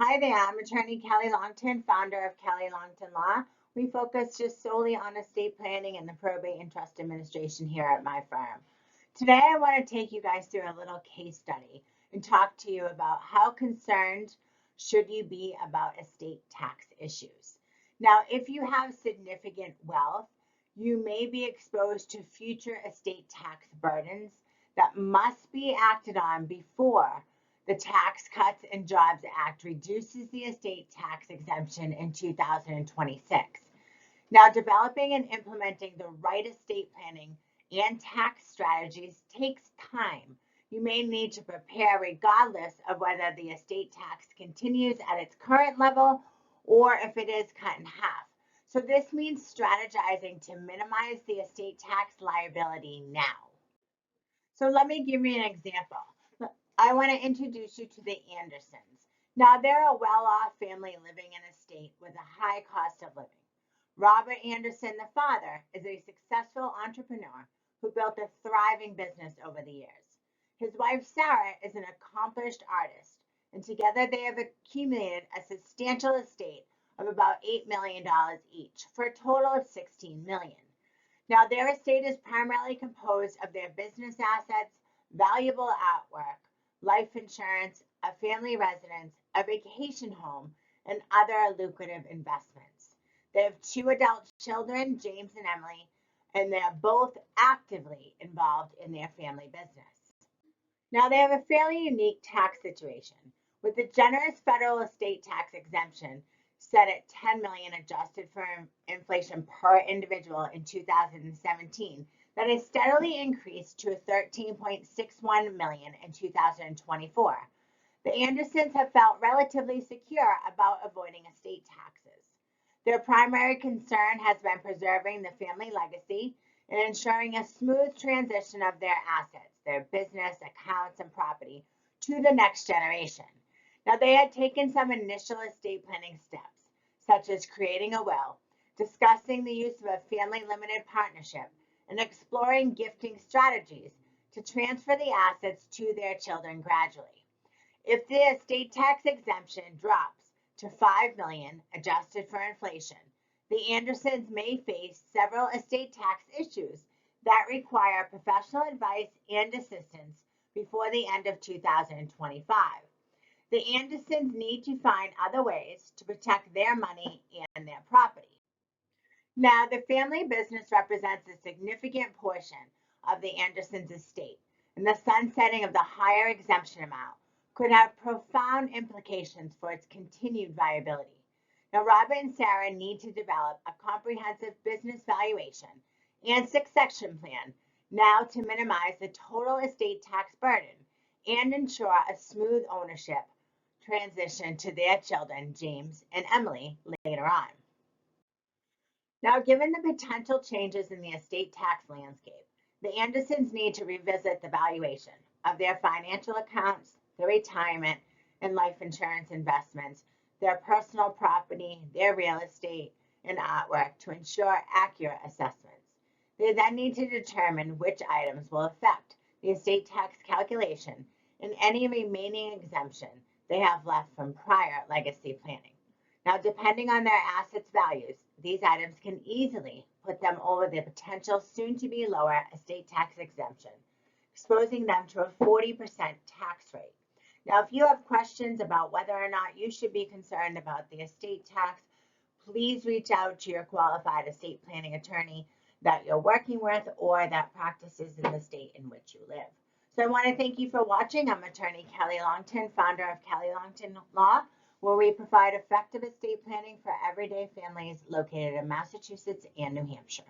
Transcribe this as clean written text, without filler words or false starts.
Hi there, I'm attorney Kelly Longtin, founder of Kelly Longtin Law. We focus just solely on estate planning and the probate and trust administration here at my firm. Today, I want to take you guys through a little case study and talk to you about how concerned should you be about estate tax issues. Now, if you have significant wealth, you may be exposed to future estate tax burdens that must be acted on before the Tax Cuts and Jobs Act reduces the estate tax exemption in 2026. Now, developing and implementing the right estate planning and tax strategies takes time. You may need to prepare regardless of whether the estate tax continues at its current level or if it is cut in half. So this means strategizing to minimize the estate tax liability now. So let me give you an example. I want to introduce you to the Andersons. Now, they're a well-off family living in a state with a high cost of living. Robert Anderson, the father, is a successful entrepreneur who built a thriving business over the years. His wife, Sarah, is an accomplished artist, and together they have accumulated a substantial estate of about $8 million each, for a total of $16 million. Now, their estate is primarily composed of their business assets, valuable artwork, life insurance, a family residence, a vacation home, and other lucrative investments. They have two adult children, James and Emily, and they're both actively involved in their family business. Now, they have a fairly unique tax situation. With the generous federal estate tax exemption set at $10 million adjusted for inflation per individual in 2017, that has steadily increased to $13.61 million in 2024. The Andersons have felt relatively secure about avoiding estate taxes. Their primary concern has been preserving the family legacy and ensuring a smooth transition of their assets, their business, accounts, and property to the next generation. Now, they had taken some initial estate planning steps, such as creating a will, discussing the use of a family limited partnership, and exploring gifting strategies to transfer the assets to their children gradually. If the estate tax exemption drops to $5 million adjusted for inflation, the Andersons may face several estate tax issues that require professional advice and assistance before the end of 2025. The Andersons need to find other ways to protect their money and their property. Now, the family business represents a significant portion of the Andersons' estate, and the sunsetting of the higher exemption amount could have profound implications for its continued viability. Now, Robert and Sarah need to develop a comprehensive business valuation and succession plan now to minimize the total estate tax burden and ensure a smooth ownership transition to their children, James and Emily, later on. Now, given the potential changes in the estate tax landscape, the Andersons need to revisit the valuation of their financial accounts, their retirement and life insurance investments, their personal property, their real estate, and artwork to ensure accurate assessments. They then need to determine which items will affect the estate tax calculation and any remaining exemption they have left from prior legacy planning. Now, depending on their assets' values, these items can easily put them over the potential soon-to-be lower estate tax exemption, exposing them to a 40% tax rate. Now, if you have questions about whether or not you should be concerned about the estate tax, please reach out to your qualified estate planning attorney that you're working with or that practices in the state in which you live. So I want to thank you for watching. I'm attorney Kelly Longtin, founder of Kelly Longtin Law, where we provide effective estate planning for everyday families located in Massachusetts and New Hampshire.